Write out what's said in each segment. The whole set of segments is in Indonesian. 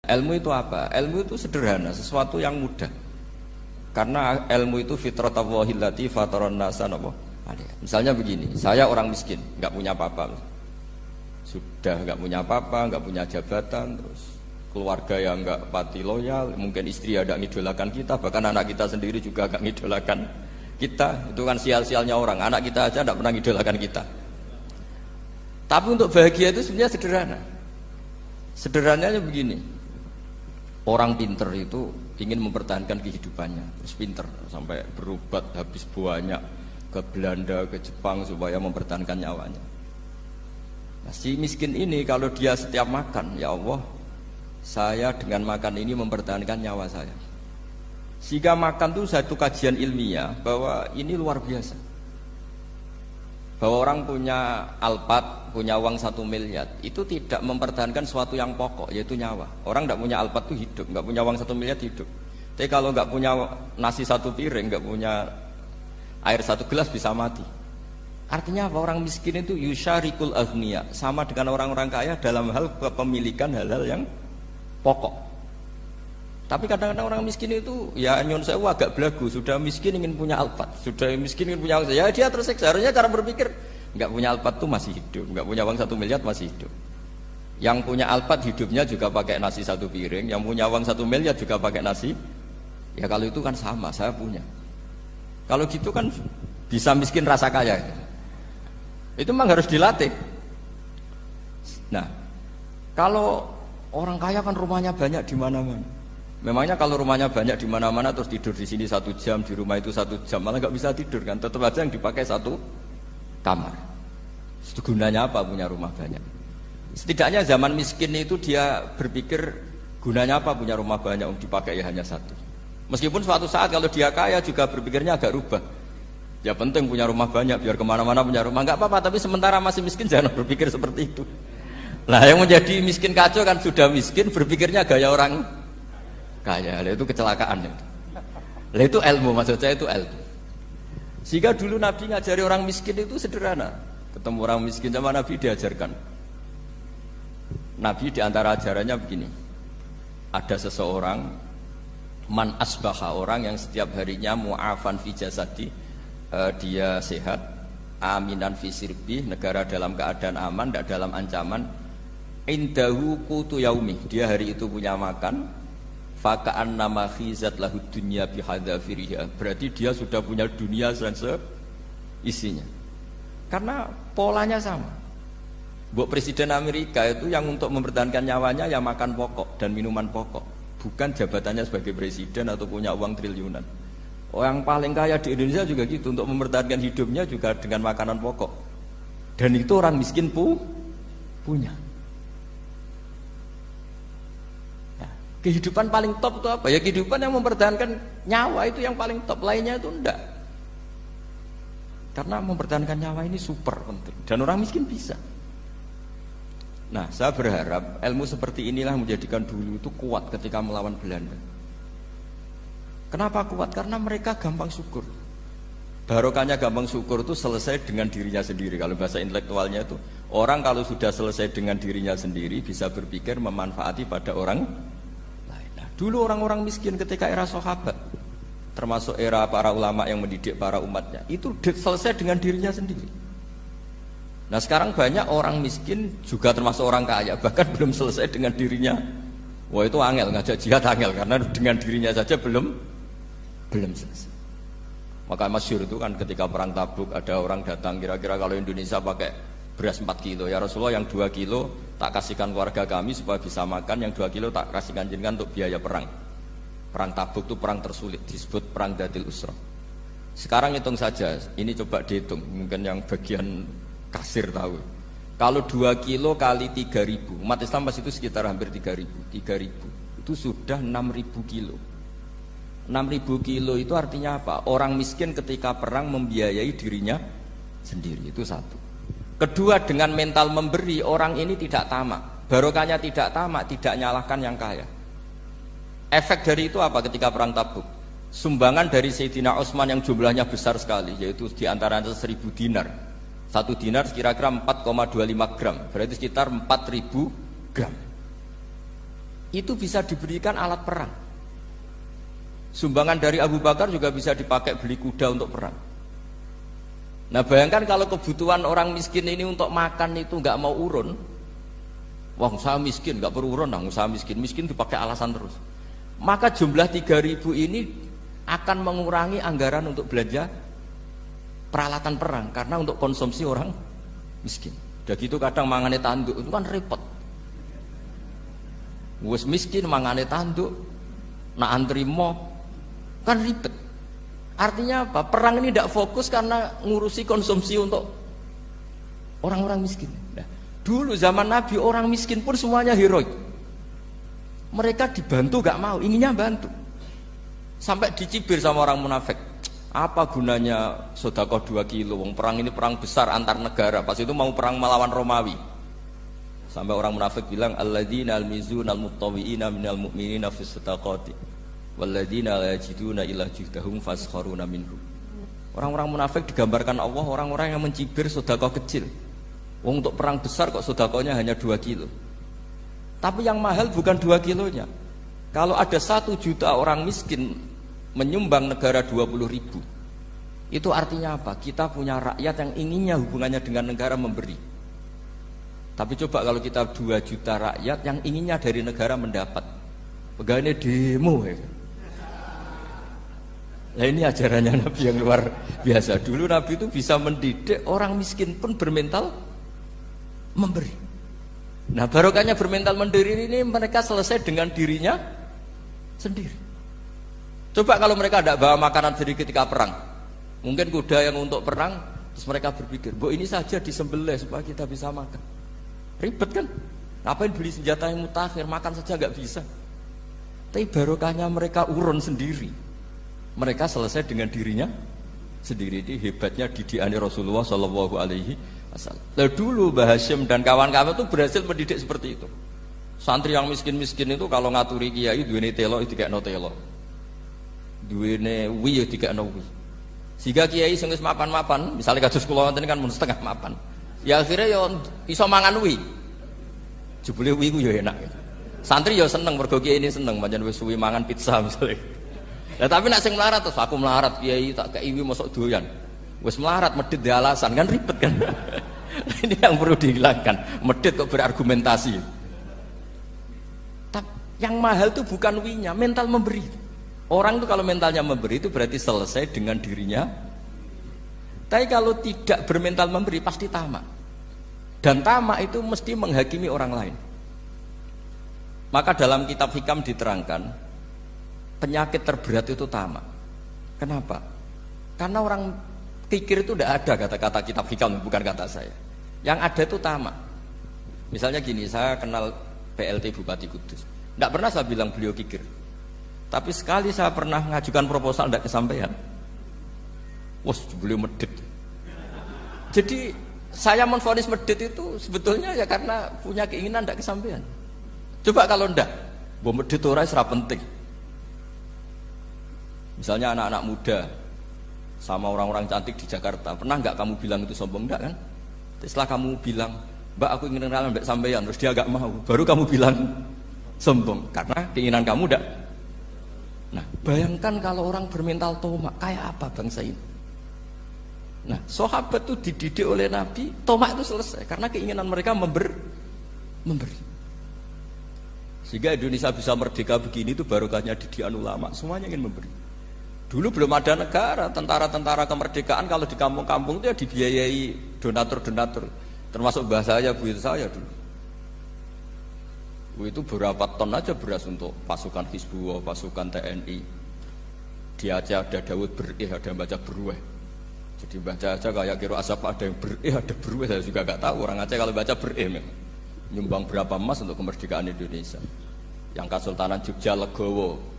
Ilmu itu apa? Ilmu itu sederhana, sesuatu yang mudah. Karena ilmu itu fitratallahi allati fataran nasa napa? Misalnya begini, saya orang miskin, nggak punya apa-apa. Sudah nggak punya apa-apa, nggak punya jabatan, terus keluarga yang nggak pati loyal, mungkin istri ada ngidolakan kita, bahkan anak kita sendiri juga nggak ngidolakan kita. Itu kan sial-sialnya orang, anak kita aja nggak pernah ngidolakan kita. Tapi untuk bahagia itu sebenarnya sederhana. Sederhananya begini, orang pinter itu ingin mempertahankan kehidupannya, terus pinter sampai berobat habis banyak ke Belanda, ke Jepang supaya mempertahankan nyawanya. Nah, si miskin ini kalau dia setiap makan, ya Allah, saya dengan makan ini mempertahankan nyawa saya. Sehingga makan itu satu kajian ilmiah bahwa ini luar biasa. Bahwa orang punya Alphard, punya uang 1 miliar, itu tidak mempertahankan sesuatu yang pokok, yaitu nyawa. Orang tidak punya Alphard itu hidup, nggak punya uang 1 miliar hidup. Tapi kalau nggak punya nasi 1 piring, nggak punya air 1 gelas bisa mati. Artinya apa? Orang miskin itu yusyarikul aghniya, sama dengan orang-orang kaya dalam hal kepemilikan hal-hal yang pokok. Tapi kadang-kadang orang miskin itu ya nyon sewu agak belagu, sudah miskin ingin punya Alphard, sudah miskin ingin punya uang, ya dia tersiksa. Harusnya cara berpikir nggak punya Alphard tuh masih hidup, nggak punya uang 1 miliar masih hidup. Yang punya Alphard hidupnya juga pakai nasi 1 piring, yang punya uang 1 miliar juga pakai nasi. Ya kalau itu kan sama, saya punya. Kalau gitu kan bisa miskin rasa kaya. Itu memang harus dilatih. Nah, kalau orang kaya kan rumahnya banyak di mana-mana. Memangnya kalau rumahnya banyak di mana-mana terus tidur di sini 1 jam, di rumah itu 1 jam, malah nggak bisa tidur kan? Tetap aja yang dipakai 1 kamar. Itu gunanya apa punya rumah banyak? Setidaknya zaman miskin itu dia berpikir gunanya apa punya rumah banyak, dipakai ya hanya 1. Meskipun suatu saat kalau dia kaya juga berpikirnya agak rubah. Ya penting punya rumah banyak biar kemana-mana punya rumah, nggak apa-apa. Tapi sementara masih miskin jangan berpikir seperti itu. Nah yang menjadi miskin kacau kan sudah miskin berpikirnya gaya orang kaya. Itu kecelakaan. Lah itu ilmu, maksud saya itu ilmu. Sehingga dulu Nabi ngajari orang miskin itu sederhana. Ketemu orang miskin sama Nabi diajarkan. Nabi diantara ajarannya begini. Ada seseorang man asbaha, orang yang setiap harinya mu'afan fi jasadi, dia sehat, aminan fi sirbi, negara dalam keadaan aman, tidak dalam ancaman, indahu qutu yaumi, dia hari itu punya makan, faka'an nama khizat lahu dunya bihadzafiriha, berarti dia sudah punya dunia dan seisinya. Karena polanya sama. Buat Presiden Amerika itu yang untuk mempertahankan nyawanya ya makan pokok dan minuman pokok, bukan jabatannya sebagai presiden atau punya uang triliunan. Orang paling kaya di Indonesia juga gitu, untuk mempertahankan hidupnya juga dengan makanan pokok. Dan itu orang miskin punya. Nah, kehidupan paling top itu apa? Ya kehidupan yang mempertahankan nyawa itu yang paling top, lainnya itu enggak. Karena mempertahankan nyawa ini super penting. Dan orang miskin bisa. Nah, saya berharap ilmu seperti inilah menjadikan dulu itu kuat ketika melawan Belanda. Kenapa kuat? Karena mereka gampang syukur. Barokahnya gampang syukur itu selesai dengan dirinya sendiri. Kalau bahasa intelektualnya itu, orang kalau sudah selesai dengan dirinya sendiri bisa berpikir memanfaati pada orang lain. Nah, dulu orang-orang miskin ketika era sahabat, termasuk era para ulama yang mendidik para umatnya, itu selesai dengan dirinya sendiri. Nah sekarang banyak orang miskin juga termasuk orang kaya, bahkan belum selesai dengan dirinya. Wah itu angel, ngajak jihad angel, karena dengan dirinya saja belum selesai. Maka masyhur itu kan ketika perang Tabuk, ada orang datang, kira-kira kalau Indonesia pakai beras 4 kilo, ya Rasulullah yang 2 kilo tak kasihkan keluarga kami supaya bisa makan, yang 2 kilo tak kasihkan jenengan untuk biaya perang. Perang Tabuk itu perang tersulit, disebut perang Dhatil Usra. Sekarang hitung saja, ini coba dihitung, mungkin yang bagian kasir tahu. Kalau 2 kilo kali 3.000, umat Islam pas itu sekitar hampir 3.000. Itu sudah 6.000 kilo. 6.000 kilo itu artinya apa? Orang miskin ketika perang membiayai dirinya sendiri, itu satu. Kedua, dengan mental memberi, orang ini tidak tamak. Barokahnya tidak tamak, tidak nyalahkan yang kaya. Efek dari itu apa ketika perang Tabuk? Sumbangan dari Sayyidina Utsman yang jumlahnya besar sekali, yaitu diantaranya 1.000 dinar. 1 dinar kira-kira 4,25 gram, berarti sekitar 4.000 gram. itu bisa diberikan alat perang. Sumbangan dari Abu Bakar juga bisa dipakai beli kuda untuk perang. Nah bayangkan kalau kebutuhan orang miskin ini untuk makan itu nggak mau urun, wah usaha miskin nggak perlu urun, usaha miskin dipakai alasan terus. Maka jumlah 3.000 ini akan mengurangi anggaran untuk belanja peralatan perang karena untuk konsumsi orang miskin. Udah gitu kadang mangane tanduk itu kan repot. Wes miskin mangane tanduk, nak antri mo kan ribet. Artinya apa? Perang ini tidak fokus karena ngurusi konsumsi untuk orang-orang miskin. Nah, dulu zaman Nabi orang miskin pun semuanya heroik. Mereka dibantu gak mau, inginnya bantu. Sampai dicibir sama orang munafik. Apa gunanya sedekah 2 kilo? Perang ini perang besar antar negara. Pas itu mau perang melawan Romawi. Sampai orang munafik bilang alladzina almizuna almuttawwi'ina minal mu'minina fis sadaqati. Walladzina la yajiduna illa juhdahum faskharuna minhum. Orang-orang munafik digambarkan Allah orang-orang yang mencibir sedekah kecil. Wong untuk perang besar kok sedekahnya hanya 2 kilo. Tapi yang mahal bukan 2 kilonya. Kalau ada 1 juta orang miskin menyumbang negara 20.000, itu artinya apa? Kita punya rakyat yang inginnya hubungannya dengan negara memberi. Tapi coba kalau kita 2 juta rakyat yang inginnya dari negara mendapat, pegawainya demo ya. Nah ini ajarannya Nabi yang luar biasa. Dulu Nabi itu bisa mendidik orang miskin pun bermental memberi. Nah barokahnya bermental memberi ini mereka selesai dengan dirinya sendiri. Coba kalau mereka tidak bawa makanan sendiri ketika perang, mungkin kuda yang untuk perang, terus mereka berpikir, "Bo ini saja disembelih supaya kita bisa makan." Ribet kan? Ngapain beli senjata yang mutakhir, makan saja nggak bisa. Tapi barokahnya mereka urun sendiri. Mereka selesai dengan dirinya sendiri. Ini hebatnya didikan Rasulullah Shallallahu Alaihi Wasallam. Lalu dulu Mbah Hashim dan kawan-kawan itu berhasil mendidik seperti itu. Santri yang miskin-miskin itu kalau ngaturi kiai duwene telo dikekno telo, duwene wi dikekno wi. Sehingga kiai sing wis mapan-mapan, misalnya kados kula wonten kan mun setengah mapan. Ya akhirnya ya iso mangan wi. Jebule wi ku ya enak. Santri ya seneng mergo kiai ini seneng pancen wis suwi mangan pizza misalnya. Nah, tapi nak sing melarat terus aku melarat kiai tak kei mosok doyan. Wis melarat medhit di alasan kan ribet kan. Ini yang perlu dihilangkan. Medhit kok berargumentasi. Tapi yang mahal itu bukan winya, mental memberi. Orang itu kalau mentalnya memberi itu berarti selesai dengan dirinya. Tapi kalau tidak bermental memberi pasti tamak. Dan tamak itu mesti menghakimi orang lain. Maka dalam kitab Hikam diterangkan penyakit terberat itu tamak. Kenapa? Karena orang kikir itu tidak ada kata-kata kitab Hikam, bukan kata saya. Yang ada itu tamak. Misalnya gini, saya kenal PLT Bupati Kudus. Tidak pernah saya bilang beliau kikir. Tapi sekali saya pernah mengajukan proposal tidak kesampaian. Wah, beliau medit. Jadi saya menvonis medit itu sebetulnya ya karena punya keinginan tidak kesampaian. Coba kalau tidak, bahwa medit itu orang serap penting. Misalnya anak-anak muda sama orang-orang cantik di Jakarta, pernah nggak kamu bilang itu sombong? Enggak kan? Setelah kamu bilang, "Mbak aku ingin kenalan Mbak sampeyan," terus dia nggak mau, baru kamu bilang sombong karena keinginan kamu enggak. Nah, bayangkan kalau orang bermental tomak, kayak apa bangsa ini? Nah, sahabat itu dididik oleh Nabi, tomak itu selesai karena keinginan mereka memberi. Sehingga Indonesia bisa merdeka begini itu barokahnya didikan ulama, semuanya ingin memberi. Dulu belum ada negara, tentara-tentara kemerdekaan kalau di kampung-kampung itu ya dibiayai donatur-donatur. Termasuk bahasa saya, bu saya dulu. Itu berapa ton aja beras untuk pasukan Hizbullah, pasukan TNI. Di Aceh ada Daud berih, ada yang baca berueh. Jadi baca aja kayak kira asap ada yang berih, ada berueh. Saya juga nggak tahu orang Aceh kalau baca berih memang. Nyumbang berapa emas untuk kemerdekaan Indonesia. Yang Kesultanan Jogja Legowo.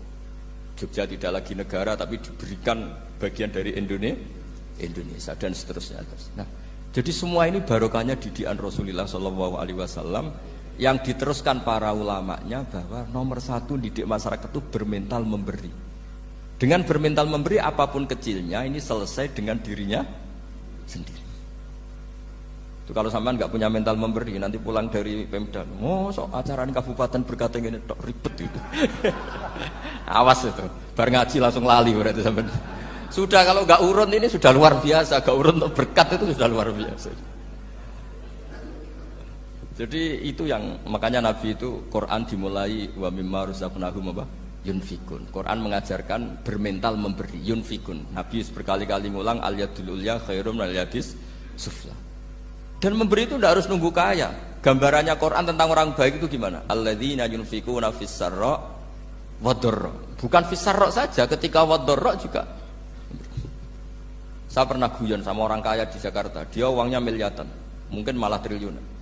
Jogja tidak lagi negara tapi diberikan bagian dari Indonesia dan seterusnya. Nah, jadi semua ini barokahnya didikan Rasulullah SAW yang diteruskan para ulamanya bahwa nomor 1 didik masyarakat itu bermental memberi. Dengan bermental memberi apapun kecilnya ini selesai dengan dirinya sendiri. Itu kalau sampean nggak punya mental memberi, nanti pulang dari Pemda, sok acara di kabupaten berkata ini tok ribet itu. Awas itu, bar ngaji langsung lali berarti sampean. Sudah kalau nggak urun ini sudah luar biasa, nggak urun untuk berkat itu sudah luar biasa. Jadi itu yang makanya Nabi itu Quran dimulai wa mimma razaqnahum yunfikun. Quran mengajarkan bermental memberi, yunfikun. Nabi berkali-kali ngulang al yadul ulya khairum al yadis sufla. Dan memberi itu tidak harus nunggu kaya. Gambarannya Quran tentang orang baik itu gimana? Alladzina yunfikuna fis sarra wadharra. Bukan fis sarra saja, ketika wadharra juga. Saya pernah guyon sama orang kaya di Jakarta. Dia uangnya miliaran, mungkin malah triliunan.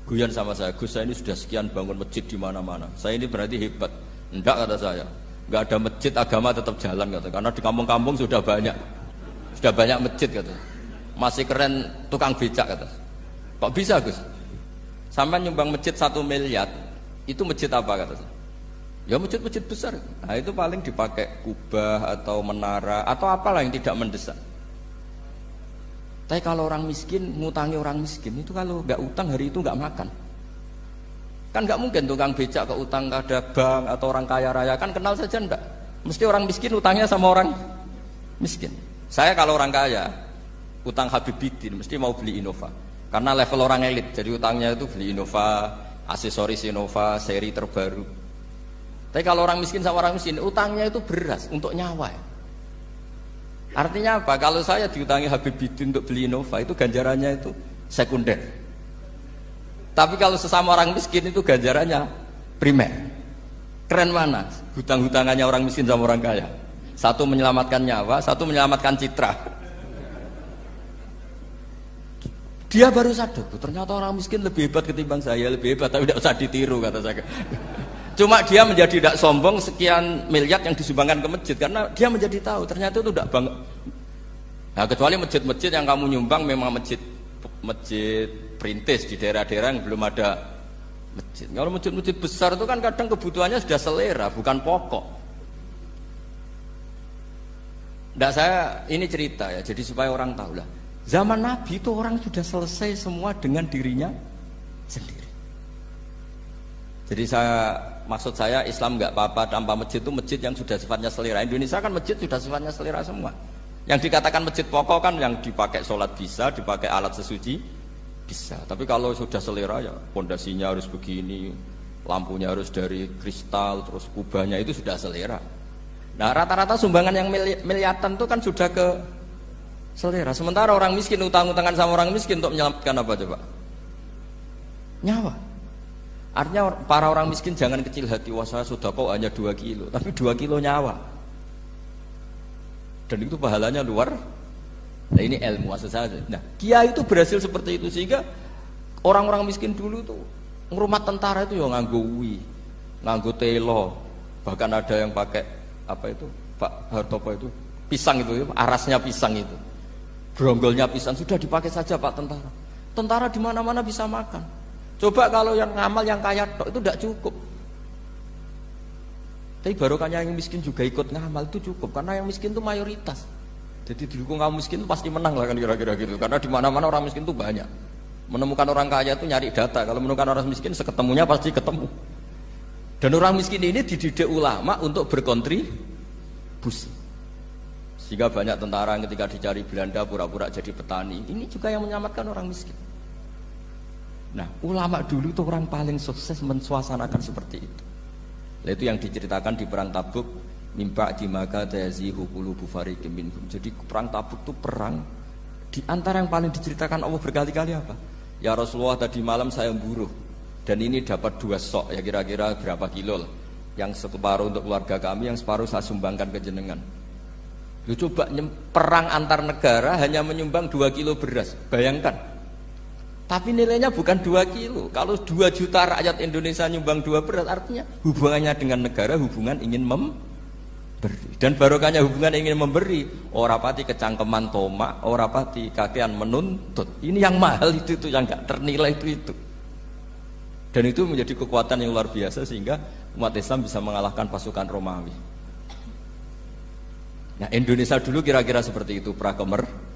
Guyon sama saya, Gus saya ini sudah sekian bangun masjid di mana-mana. Saya ini berarti hebat. Enggak kata saya. Enggak ada masjid agama tetap jalan kata. Karena di kampung-kampung sudah banyak masjid kata. Masih keren tukang becak kata. Kok bisa Gus? Sampai nyumbang masjid 1 miliar, itu masjid apa kata saya? Ya masjid-masjid besar. Nah itu paling dipakai kubah atau menara atau apalah yang tidak mendesak. Tapi kalau orang miskin, ngutangi orang miskin itu kalau nggak utang hari itu nggak makan. Kan nggak mungkin tukang becak ke utang ada bank atau orang kaya raya kan kenal saja enggak. Mesti orang miskin utangnya sama orang miskin. Saya kalau orang kaya utang Habib Bidin mesti mau beli Innova karena level orang elit jadi utangnya itu beli Innova, aksesoris Innova, seri terbaru. Tapi kalau orang miskin sama orang miskin utangnya itu beras untuk nyawa ya. Artinya apa? Kalau saya diutangi Habib Bidin untuk beli Innova itu ganjarannya itu sekunder. Tapi kalau sesama orang miskin itu ganjarannya primer. Keren mana? Hutang-hutangannya orang miskin sama orang kaya. Satu menyelamatkan nyawa, satu menyelamatkan citra. Dia baru sadar, ternyata orang miskin lebih hebat ketimbang saya, lebih hebat, tapi tidak usah ditiru kata saya. Cuma dia menjadi tidak sombong sekian miliar yang disumbangkan ke masjid karena dia menjadi tahu ternyata itu tidak bangga. Nah, kecuali masjid-masjid yang kamu nyumbang memang masjid perintis di daerah-daerah yang belum ada masjid. Kalau masjid-masjid besar itu kan kadang kebutuhannya sudah selera, bukan pokok. Nah, saya ini cerita ya, jadi supaya orang tahu lah. Zaman Nabi itu orang sudah selesai semua dengan dirinya sendiri. Jadi maksud saya Islam nggak apa-apa tanpa masjid itu masjid yang sudah sifatnya selera. Indonesia kan masjid sudah sifatnya selera semua. Yang dikatakan masjid pokok kan yang dipakai sholat bisa, dipakai alat sesuci bisa. Tapi kalau sudah selera ya pondasinya harus begini, lampunya harus dari kristal, terus kubahnya itu sudah selera. Nah rata-rata sumbangan yang miliatan itu kan sudah ke selera. Sementara orang miskin utang-utangan sama orang miskin untuk menyelamatkan apa coba? Nyawa. Artinya para orang miskin jangan kecil hati, wah saya sudah kok hanya 2 kilo, tapi 2 kilo nyawa. Dan itu pahalanya luar. Nah ini ilmu asal saja. Nah Kiai itu berhasil seperti itu sehingga orang-orang miskin dulu tuh ngrumat tentara itu ya nganggo wi, nganggo telo, bahkan ada yang pakai apa itu Pak Hartopo itu pisang itu, arasnya pisang itu. Gronggolnya pisang sudah dipakai saja Pak tentara. Tentara di mana-mana bisa makan. Coba kalau yang ngamal yang kaya tok itu tidak cukup. Tapi barokahnya yang miskin juga ikut ngamal itu cukup karena yang miskin itu mayoritas. Jadi didukung kaum miskin itu pasti menang lah kan kira-kira gitu. Karena di mana-mana orang miskin itu banyak. Menemukan orang kaya itu nyari data. Kalau menemukan orang miskin seketemunya pasti ketemu. Dan orang miskin ini dididik ulama untuk berkontribusi. Sehingga banyak tentara yang ketika dicari Belanda pura-pura jadi petani. Ini juga yang menyelamatkan orang miskin. Nah, ulama dulu itu orang paling sukses mensuasanakan seperti itu. Nah, itu yang diceritakan di perang Tabuk, mimpa di maka tazihu qulubu fariqim minhum. Jadi perang Tabuk itu perang di antara yang paling diceritakan Allah berkali-kali apa? Ya Rasulullah tadi malam saya buruh dan ini dapat 2 sok ya kira-kira berapa kilo lah. Yang separuh untuk keluarga kami, yang separuh saya sumbangkan ke jenengan. Lu coba perang antar negara hanya menyumbang 2 kilo beras, bayangkan. Tapi nilainya bukan 2 kilo. Kalau 2 juta rakyat Indonesia nyumbang 2 beras, artinya hubungannya dengan negara hubungan ingin memberi. Dan barokahnya hubungan ingin memberi, ora pati kecangkeman tomak, ora pati kakean menuntut. Ini yang mahal itu yang gak ternilai itu. Dan itu menjadi kekuatan yang luar biasa sehingga umat Islam bisa mengalahkan pasukan Romawi. Nah Indonesia dulu kira-kira seperti itu pra-kemerdekaan.